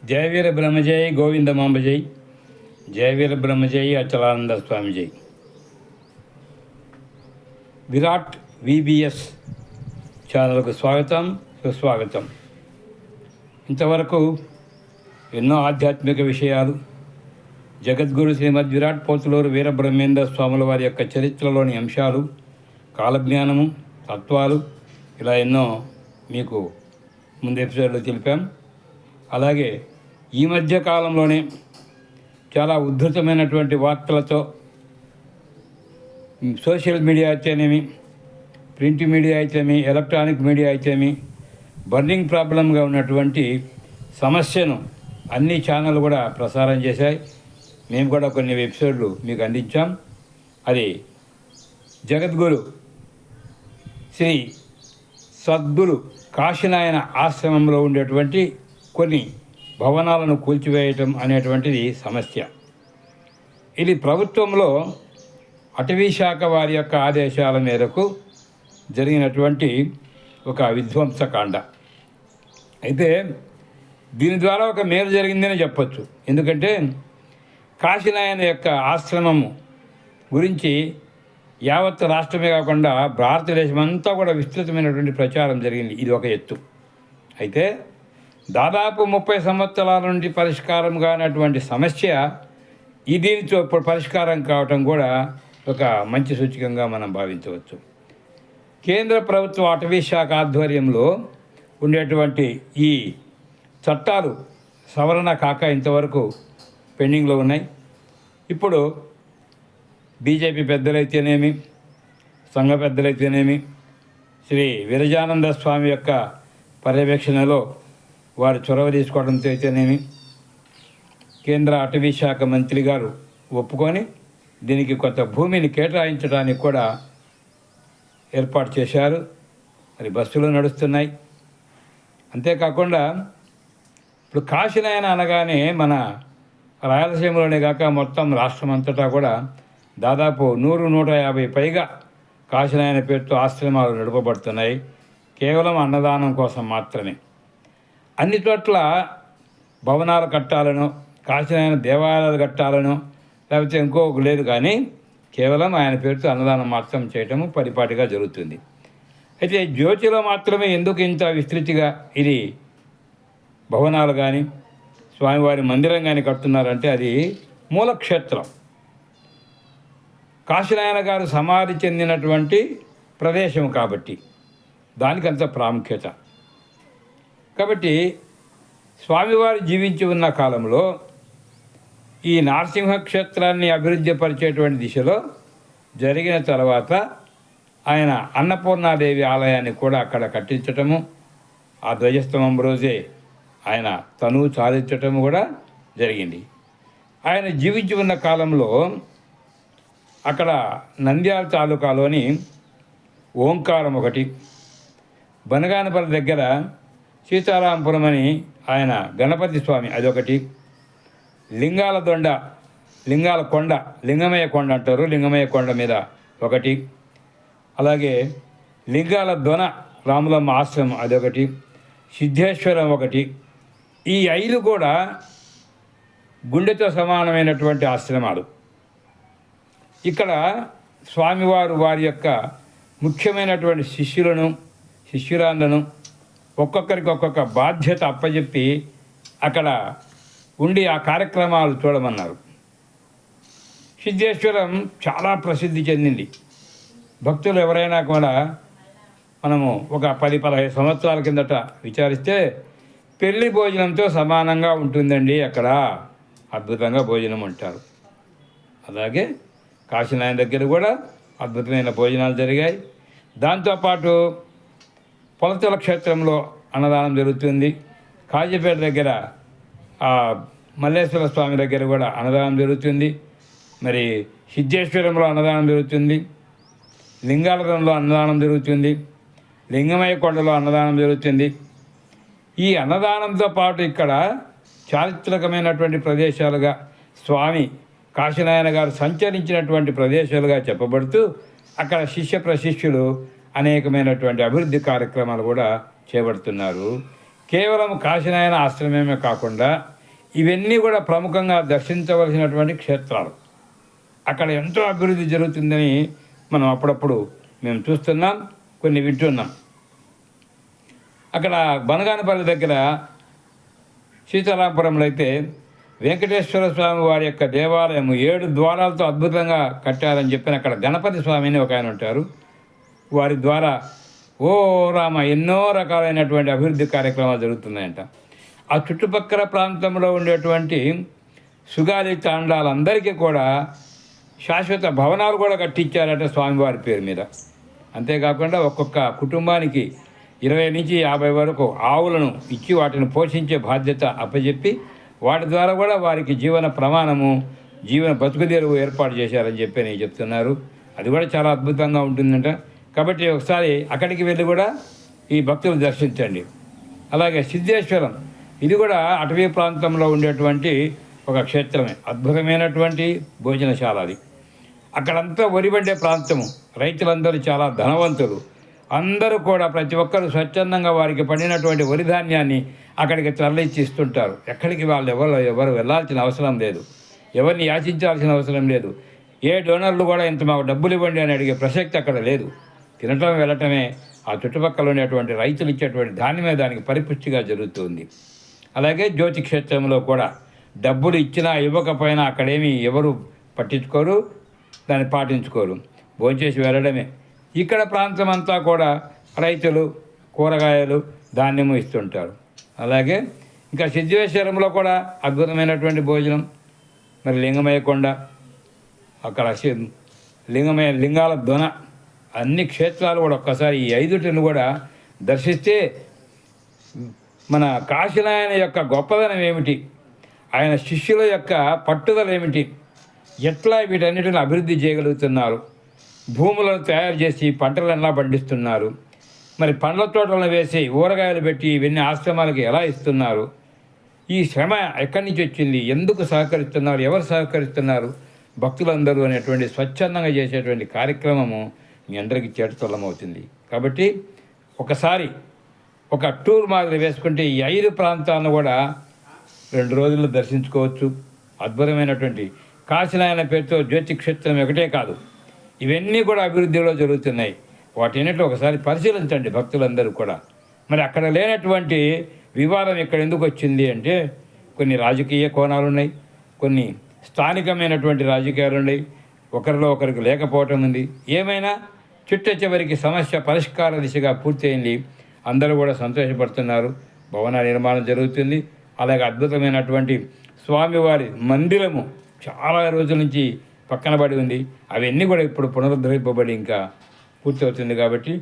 జయ వీర బ్రహ్మజయ గోవిందమాంబ జై. జయ వీర బ్రహ్మజయ అచలానంద స్వామి జై. విరాట్ విబిఎస్ ఛానల్కు స్వాగతం, సుస్వాగతం. ఇంతవరకు ఎన్నో ఆధ్యాత్మిక విషయాలు, జగద్గురు శ్రీమద్ విరాట్ పోతులూరు వీరబ్రహ్మేంద్ర స్వాముల వారి యొక్క చరిత్రలోని అంశాలు, కాలజ్ఞానము, తత్వాలు, ఇలా ఎన్నో మీకు ముందు ఎపిసోడ్లో తెలిపాం. అలాగే ఈ మధ్య కాలంలోనే చాలా ఉద్ధృతమైనటువంటి వార్తలతో సోషల్ మీడియా అయితేనేమి, ప్రింట్ మీడియా అయితేమి, ఎలక్ట్రానిక్ మీడియా అయితేమి బర్నింగ్ ప్రాబ్లంగా ఉన్నటువంటి సమస్యను అన్ని ఛానళ్ళు కూడా ప్రసారం చేశాయి. మేము కూడా కొన్ని ఎపిసోడ్లు మీకు అందించాం. అది జగద్గురు శ్రీ సద్గురు కాశీనాయన ఆశ్రమంలో ఉండేటువంటి కొన్ని భవనాలను కూల్చివేయటం అనేటువంటిది సమస్య. ఇది ప్రభుత్వంలో అటవీ శాఖ వారి యొక్క ఆదేశాల మేరకు జరిగినటువంటి ఒక విధ్వంసకాండ. అయితే దీని ద్వారా ఒక మేలు జరిగిందని చెప్పచ్చు. ఎందుకంటే కాశీనాయన యొక్క ఆశ్రమము గురించి యావత్ రాష్ట్రమే కాకుండా భారతదేశం అంతా కూడా విస్తృతమైనటువంటి ప్రచారం జరిగింది. ఇది ఒక ఎత్తు. అయితే దాదాపు 30 సంవత్సరాల నుండి పరిష్కారం కానటువంటి సమస్య దీనితో పరిష్కారం కావటం కూడా ఒక మంచి సూచకంగా మనం భావించవచ్చు. కేంద్ర ప్రభుత్వ అటవీ శాఖ ఆధ్వర్యంలో ఉండేటువంటి ఈ చట్టాలు సవరణ కాక ఇంతవరకు పెండింగ్లో ఉన్నాయి. ఇప్పుడు బీజేపీ పెద్దలైతేనేమి, సంఘ పెద్దలైతేనేమి, శ్రీ విరజానంద స్వామి యొక్క పర్యవేక్షణలో వారు చొరవ తీసుకోవడంతో అయితేనేమి, కేంద్ర అటవీ శాఖ మంత్రి గారు ఒప్పుకొని దీనికి కొంత భూమిని కేటాయించడానికి కూడా ఏర్పాటు చేశారు. మరి బస్సులు నడుస్తున్నాయి. అంతేకాకుండా ఇప్పుడు కాశీనాయన అనగానే మన రాయలసీమలోనే కాక మొత్తం రాష్ట్రం అంతటా కూడా దాదాపు 100-150 పైగా కాశీనాయన పేరుతో ఆశ్రమాలు నడపబడుతున్నాయి. కేవలం అన్నదానం కోసం మాత్రమే. అన్ని చోట్ల భవనాలు కట్టాలను, కాశీనాయన దేవాలయాలు కట్టాలను, లేకపోతే ఇంకొక లేదు, కానీ కేవలం ఆయన పేరుతో అన్నదానం మాత్రం చేయటము పరిపాటిగా జరుగుతుంది. అయితే జ్యోతిలో మాత్రమే ఎందుకు ఇంత విస్తృతిగా ఇది భవనాలు కానీ స్వామివారి మందిరం కానీ కడుతున్నారంటే అది మూలక్షేత్రం, కాశీనాయన గారు సమాధి చెందినటువంటి ప్రదేశం కాబట్టి దానికంత ప్రాముఖ్యత. కాబట్టి స్వామివారు జీవించి ఉన్న కాలంలో ఈ నరసింహ క్షేత్రాన్ని అభివృద్ధి పరిచేటువంటి దిశలో జరిగిన తర్వాత ఆయన అన్నపూర్ణాదేవి ఆలయాన్ని కూడా అక్కడ కట్టించటము, ఆ ధ్వజస్తంభం రోజే ఆయన తనువు చాలించటము కూడా జరిగింది. ఆయన జీవించి ఉన్న కాలంలో అక్కడ నంద్యాల తాలూకాలోని ఓంకారం ఒకటి, బనగానపల్లి దగ్గర సీతారాంపురం అని ఆయన గణపతి స్వామి అదొకటి, లింగాల కొండ లింగమయ్య కొండ అంటారు, లింగమయ్య కొండ మీద ఒకటి, అలాగే లింగాల దొన రాములమ్మ ఆశ్రమం అదొకటి, సిద్ధేశ్వరం ఒకటి. ఈ 5 కూడా గుండెతో సమానమైనటువంటి ఆశ్రమాలు. ఇక్కడ స్వామివారు వారి యొక్క ముఖ్యమైనటువంటి శిష్యురాళ్ళను ఒక్కొక్కరికి ఒక్కొక్క బాధ్యత అప్పచెప్పి అక్కడ ఉండి ఆ కార్యక్రమాలు చూడమన్నారు. సిద్ధేశ్వరం చాలా ప్రసిద్ధి చెందింది. భక్తులు ఎవరైనా కూడా మనము ఒక 10-15 సంవత్సరాల కిందట విచారిస్తే పెళ్లి భోజనంతో సమానంగా ఉంటుందండి అక్కడ, అద్భుతంగా భోజనం అంటారు. అలాగే కాశీనాయన దగ్గర కూడా అద్భుతమైన భోజనాలు జరిగాయి. దాంతోపాటు పొలతల క్షేత్రంలో అన్నదానం జరుగుతుంది. కాజీపేట దగ్గర మల్లేశ్వర స్వామి దగ్గర కూడా అన్నదానం జరుగుతుంది. మరి సిద్ధేశ్వరంలో అన్నదానం జరుగుతుంది, లింగాలదంలో అన్నదానం జరుగుతుంది, లింగమయ్య కొండలో అన్నదానం జరుగుతుంది. ఈ అన్నదానంతో పాటు ఇక్కడ చారిత్రకమైనటువంటి ప్రదేశాలుగా స్వామి కాశీనాయన గారు సంచరించినటువంటి ప్రదేశాలుగా చెప్పబడుతూ అక్కడ శిష్య ప్రశిష్యులు అనేకమైనటువంటి అభివృద్ధి కార్యక్రమాలు కూడా చేపడుతున్నారు. కేవలం కాశీనాయన ఆశ్రమమే కాకుండా ఇవన్నీ కూడా ప్రముఖంగా దర్శించవలసినటువంటి క్షేత్రాలు. అక్కడ ఎంతో అభివృద్ధి జరుగుతుందని మనం అప్పుడప్పుడు మేము చూస్తున్నాం, కొన్ని వింటున్నాం. అక్కడ బనగానపల్లి దగ్గర సీతారాంపురంలో అయితే వెంకటేశ్వర స్వామి వారి యొక్క దేవాలయం 7 ద్వారాలతో అద్భుతంగా కట్టారని చెప్పిన అక్కడ గణపతి స్వామిని ఒక ఆయన ఉంటారు. వారి ద్వారా ఓ రామ ఎన్నో రకాలైనటువంటి అభివృద్ధి కార్యక్రమాలు జరుగుతున్నాయంట. ఆ చుట్టుపక్కల ప్రాంతంలో ఉండేటువంటి సుగాలి తాండాలందరికీ కూడా శాశ్వత భవనాలు కూడా కట్టించారట స్వామివారి పేరు మీద. అంతేకాకుండా ఒక్కొక్క కుటుంబానికి 20 నుంచి 50 వరకు ఆవులను ఇచ్చి వాటిని పోషించే బాధ్యత అప్పచెప్పి వాటి ద్వారా కూడా వారికి జీవన ప్రమాణము, జీవన బతుకుదెరువు ఏర్పాటు చేశారని చెప్పి నేను చెప్తున్నారు. అది కూడా చాలా అద్భుతంగా ఉంటుందంట. కాబట్టి ఒకసారి అక్కడికి వెళ్ళి కూడా ఈ భక్తులు దర్శించండి. అలాగే సిద్ధేశ్వరం, ఇది కూడా అటవీ ప్రాంతంలో ఉండేటువంటి ఒక క్షేత్రమే, అద్భుతమైనటువంటి భోజనశాల అది. అక్కడంతా వరిబండే ప్రాంతము, రైతులందరూ చాలా ధనవంతులు. అందరూ కూడా ప్రతి ఒక్కరు స్వచ్ఛందంగా వారికి పండినటువంటి వరి ధాన్యాన్ని అక్కడికి తరలించి ఇస్తుంటారు. ఎక్కడికి వాళ్ళు ఎవరు వెళ్ళాల్సిన అవసరం లేదు, ఎవరిని యాచించాల్సిన అవసరం లేదు. ఏ డోనర్లు కూడా ఇంత మాకు డబ్బులు ఇవ్వండి అని అడిగే ప్రసక్తి అక్కడ లేదు. తినటం వెళ్ళటమే ఆ చుట్టుపక్కల ఉండేటువంటి రైతులు ఇచ్చేటువంటి ధాన్యమే దానికి పరిపుష్టిగా జరుగుతుంది. అలాగే జ్యోతి క్షేత్రంలో కూడా డబ్బులు ఇచ్చినా ఇవ్వకపోయినా అక్కడేమి ఎవరు పట్టించుకోరు, దాన్ని పాటించుకోరు, భోంచేసి వెళ్ళడమే. ఇక్కడ ప్రాంతం అంతా కూడా రైతులు కూరగాయలు ధాన్యము ఇస్తుంటారు. అలాగే ఇంకా సిద్ధేశ్వరంలో కూడా అద్భుతమైనటువంటి భోజనం. మరి లింగమయ్య కొండ, అక్కడ లింగాల దొన, అన్ని క్షేత్రాలు కూడా ఒక్కసారి ఈ 5 కూడా దర్శిస్తే మన కాశీనాయన యొక్క గొప్పదనం ఏమిటి, ఆయన శిష్యుల యొక్క పట్టుదల ఏమిటి, ఎట్లా వీటన్నిటిని అభివృద్ధి చేయగలుగుతున్నారు, భూములను తయారు చేసి పంటలను ఎలా పండిస్తున్నారు, మరి పండ్ల తోటలను వేసి ఊరగాయలు పెట్టి ఇవన్నీ ఆశ్రమాలకు ఎలా ఇస్తున్నారు, ఈ శ్రమ ఎక్కడి నుంచి వచ్చింది, ఎందుకు సహకరిస్తున్నారు, ఎవరు సహకరిస్తున్నారు, భక్తులందరూ అనేటువంటి స్వచ్ఛందంగా చేసేటువంటి కార్యక్రమము మీ అందరికీ చేటుతోలమవుతుంది. కాబట్టి ఒకసారి ఒక టూర్ మాదిరి వేసుకుంటే ఈ 5 ప్రాంతాలను కూడా 2 రోజుల్లో దర్శించుకోవచ్చు. అద్భుతమైనటువంటి కాశీనాయన పేరుతో జ్యోతి క్షేత్రం ఒకటే కాదు, ఇవన్నీ కూడా అభివృద్ధిలో జరుగుతున్నాయి. వాటిన్నిటిలో ఒకసారి పరిశీలించండి భక్తులందరూ కూడా. మరి అక్కడ లేనటువంటి వివాదం ఇక్కడ ఎందుకు వచ్చింది అంటే కొన్ని రాజకీయ కోణాలు ఉన్నాయి, కొన్ని స్థానికమైనటువంటి రాజకీయాలు ఉన్నాయి, ఒకరిలో ఒకరికి లేకపోవటం ఉంది. ఏమైనా చిట్ట చివరికి సమస్య పరిష్కార దిశగా పూర్తయింది. అందరూ కూడా సంతోషపడుతున్నారు. భవన నిర్మాణం జరుగుతుంది. అలాగే అద్భుతమైనటువంటి స్వామివారి మందిరము చాలా రోజుల నుంచి పక్కన పడి ఉంది. అవన్నీ కూడా ఇప్పుడు పునరుద్ధరింపబడి ఇంకా పూర్తవుతుంది. కాబట్టి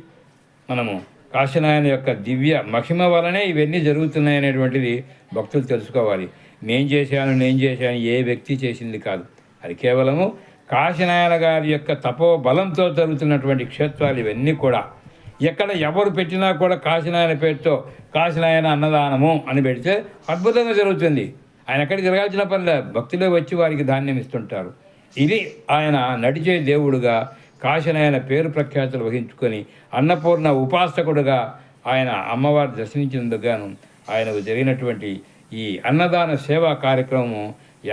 మనము కాశీనాయన యొక్క దివ్య మహిమ వలనే ఇవన్నీ జరుగుతున్నాయనేటువంటిది భక్తులు తెలుసుకోవాలి. నేను చేశాను ఏ వ్యక్తి చేసింది కాదు. అది కేవలము కాశీనాయన గారి యొక్క తపో బలంతో జరుగుతున్నటువంటి క్షేత్రాలు ఇవన్నీ కూడా. ఎక్కడ ఎవరు పెట్టినా కూడా కాశీనాయన పేరుతో కాశీనాయన అన్నదానము అని పెడితే అద్భుతంగా జరుగుతుంది. ఆయన ఎక్కడికి తిరగాల్సిన పనిలే, భక్తులే వచ్చి వారికి ధాన్యం ఇస్తుంటారు. ఇది ఆయన నడిచే దేవుడుగా కాశీనాయన పేరు ప్రఖ్యాతులు వహించుకొని అన్నపూర్ణ ఉపాసకుడుగా ఆయన అమ్మవారి దర్శించినందుకు గాను ఆయనకు జరిగినటువంటి ఈ అన్నదాన సేవా కార్యక్రమం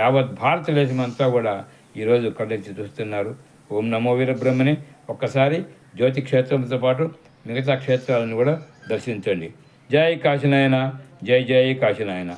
యావత్ భారతదేశమంతా కూడా ఈరోజు కళ్ళెత్తి చూస్తున్నారు. ఓం నమో వీరబ్రహ్మని ఒక్కసారి జ్యోతి క్షేత్రంతో పాటు మిగతా క్షేత్రాలను కూడా దర్శించండి. జై కాశీనాయన, జై జై కాశీనాయన.